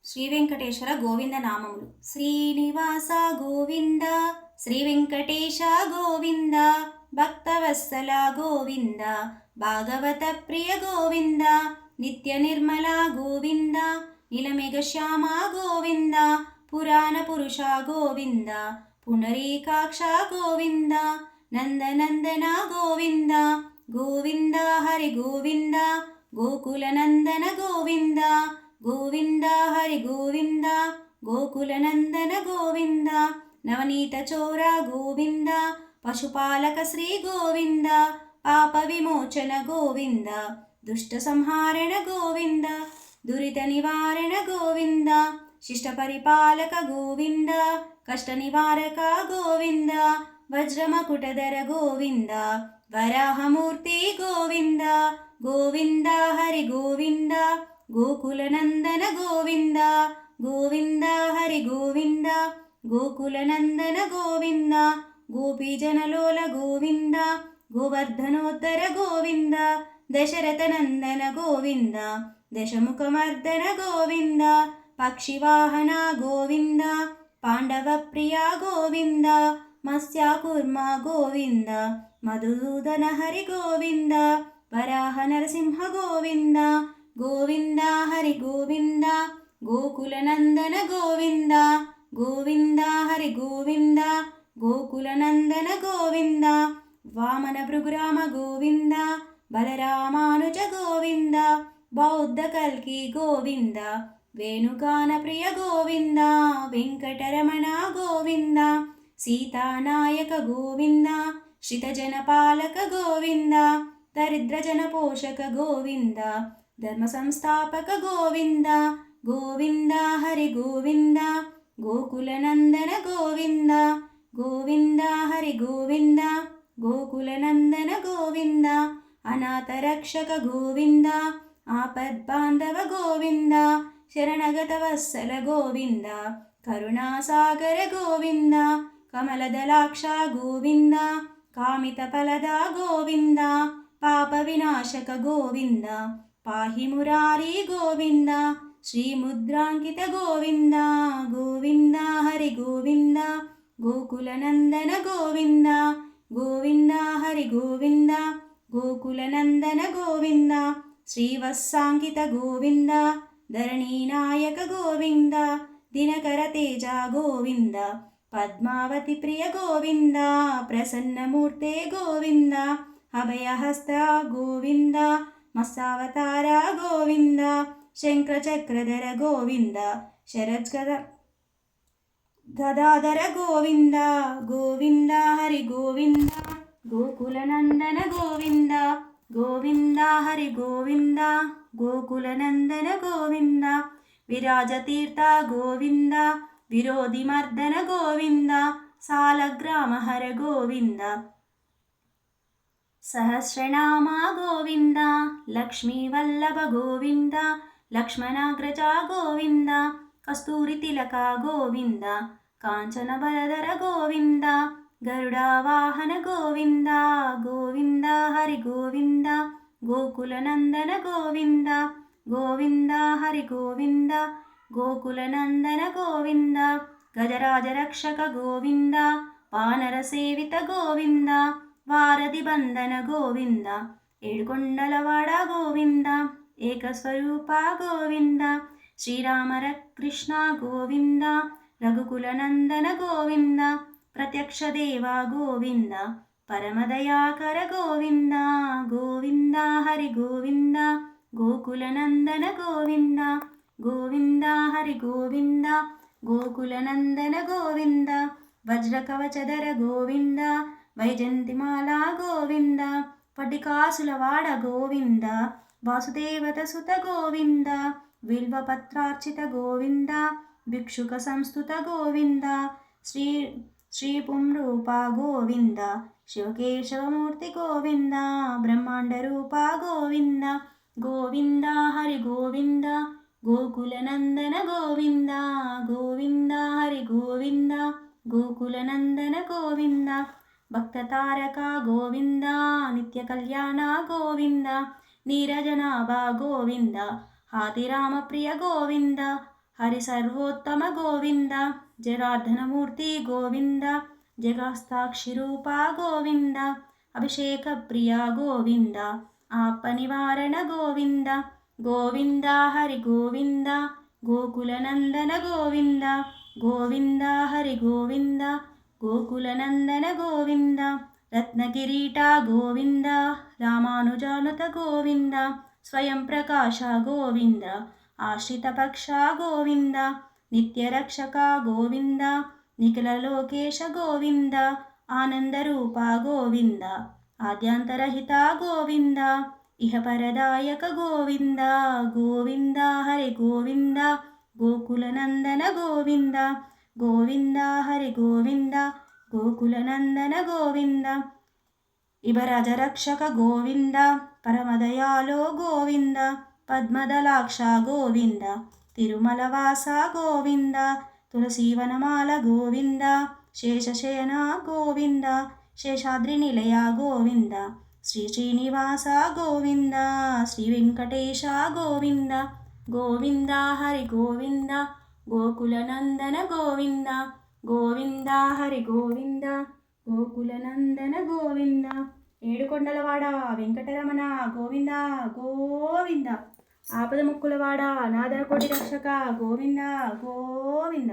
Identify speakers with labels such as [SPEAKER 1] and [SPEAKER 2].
[SPEAKER 1] శ్రీ వెంకటేశ్వర గోవింద నామములు. శ్రీనివాస గోవింద, శ్రీ వెంకటేశ గోవింద, భక్తవత్సల గోవింద, భాగవత ప్రియ గోవింద, నిత్య నిర్మల గోవింద, నిలమేఘ శ్యామ గోవింద, పురాణ పురుష గోవింద, పునరీకాక్ష గోవింద, నందనందన గోవింద, గోవింద హరి గోవింద, గోకుల నందన గోవింద, గోవింద హరి గోవింద, గోకుల నందన గోవింద, నవనీత చోర గోవింద, పశుపాలక శ్రీ గోవింద, పాప విమోచన గోవింద, దుష్ట సంహారణ గోవింద, దురిత నివారణ గోవింద, శిష్ట పరిపాలక గోవింద, కష్ట నివారక గోవింద, వజ్రమకుటధర గోవింద, వరాహమూర్తి గోవింద, గోవింద హరి గోవింద, గోకుల నందన గోవింద, గోవింద హరి గోవింద, గోకుల నందన గోవింద, గోపీజనలోల గోవింద, గోవర్ధనోత్తర గోవింద, దశరథ నందన గోవింద, దశముఖమర్దన గోవింద, పక్షివాహన గోవింద, పాండవ ప్రియ గోవింద, మత్స్యాకూర్మ గోవింద, మధుసూదన హరి గోవింద, వరాహ నరసింహ గోవింద, గోవింద హరి గోవింద, గోకుల నందన గోవింద, గోవింద హరి గోవింద, గోకుల నందన గోవింద, వామన భృగురామ గోవింద, బలరామానుజ గోవింద, బౌద్ధ కల్కి గోవింద, వేణుగాన ప్రియ గోవింద, వెంకటరమణ గోవింద, సీతానాయక గోవింద, శ్రితజన పాలక గోవింద, దరిద్రజన పోషక గోవింద, ధర్మ సంస్థాపక గోవింద, గోవింద హరి గోవింద, గోకుల నందన గోవింద, గోవింద హరి గోవింద, గోకుల నందన గోవింద, అనాథ రక్షక గోవింద, ఆపద్బాంధవ గోవింద, శరణగత వత్సల గోవింద, కరుణాసాగర గోవింద, కమలదలాక్ష గోవింద, కామిత ఫలద గోవింద, పాప వినాశక గోవింద, పాహి మురారి గోవింద, శ్రీముద్రాంకిత గోవింద, గోవింద హరి గోవింద, గోకుల నందన గోవింద, గోవింద హరి గోవింద, గోకుల నందన గోవింద, శ్రీవత్సాంకిత గోవింద, ధరణీనాయక గోవింద, దినకర తేజ గోవింద, పద్మావతి ప్రియ గోవింద, ప్రసన్నమూర్తే గోవింద, అభయహస్త గోవింద, మత్స్యావతార గోవింద, శంఖచక్రధర గోవింద, గదాధర గోవింద, గోవింద హరి గోవింద, గోకుల నందన గోవింద, గోవింద హరి గోవింద, గోకుల నందన గోవింద, విరాజతీర్థ గోవింద, విరోధి మర్దన గోవింద, సాలగ్రామ హర గోవింద, సహస్రనామ గోవింద, లక్ష్మీ వల్లభ గోవింద, లక్ష్మణాగ్రజ గోవింద, కస్తూరి తిలక గోవింద, కాంచన బలధర గోవింద, గరుడ వాహన గోవింద, గోవింద హరి గోవింద, గోకుల నందన గోవింద, గోవింద హరి గోవింద, గోకుల నందన గోవింద, గజరాజ రక్షక గోవింద, వానర సేవిత గోవింద, వారధి బంధన గోవింద, ఏడుకొండలవాడ గోవింద, ఏకస్వరూప గోవింద, శ్రీరామ కృష్ణ గోవింద, రఘుకుల నందన గోవింద, ప్రత్యక్ష దేవ గోవింద, పరమదయాకర గోవింద, గోవింద హరి గోవింద, గోకుల నందన గోవింద, గోవింద హరి గోవింద, గోకుల నందన గోవింద, వజ్రకవచధర గోవింద, వైజంతిమాల గోవింద, పటికాసులవాడ గోవింద, వాసుదేవత సుత గోవింద, బిల్వపత్రార్చిత గోవింద, భిక్షుక సంస్థుత గోవింద, శ్రీ పుంరూప గోవింద, శివకేశవమూర్తి గోవింద, బ్రహ్మాండ రూప గోవింద, గోవింద హరి గోవింద, గోకుల నందన గోవింద, గోవింద హరి గోవింద, గోకుల నందన గోవింద, భక్త తారక గోవింద, నిత్య కళ్యాణ గోవింద, నీరజనాభ గోవింద, హాతిరామ ప్రియ గోవింద, హరి సర్వోత్తమ గోవింద, జనార్దనమూర్తి గోవింద, జగస్తాక్షి రూప గోవింద, అభిషేక ప్రియ గోవింద, ఆప నివారణ గోవింద, గోవింద హరి గోవింద, గోకులనందన గోవింద, గోవింద హరి గోవింద, గోకులనందన గోవింద, రత్నకిరీట గోవింద, రామానుజానుత గోవింద, స్వయం ప్రకాశ గోవింద, ఆశ్రితపక్ష గోవింద, నిత్యరక్షక గోవింద, నిఖిల లోకేశ గోవింద, ఆనందరూప గోవింద, ఆద్యాంతరహిత గోవింద, ఇహపరదాయక గోవింద, గోవింద హరి గోవింద, గోకులనందన గోవింద, గోవింద హరి గోవింద, గోకులనందన గోవింద, ఇబరాజరక్షక గోవింద, పరమదయాలో గోవింద, పద్మదలాక్ష గోవింద, తిరుమలవాస గోవింద, తులసీవనమాల గోవింద, శేషశయన గోవింద, శేషాద్రి నిలయ గోవింద, శ్రీ శ్రీనివాస గోవింద, శ్రీ వెంకటేశ గోవింద, గోవింద హరి గోవింద, గోకులనందన గోవింద, గోవింద హరి గోవింద, గోకులనందన గోవింద, ఏడుకొండలవాడ వెంకటరమణ గోవింద గోవింద, ఆపద ముక్కులవాడ నాదరకోటి రక్షక గోవింద గోవింద.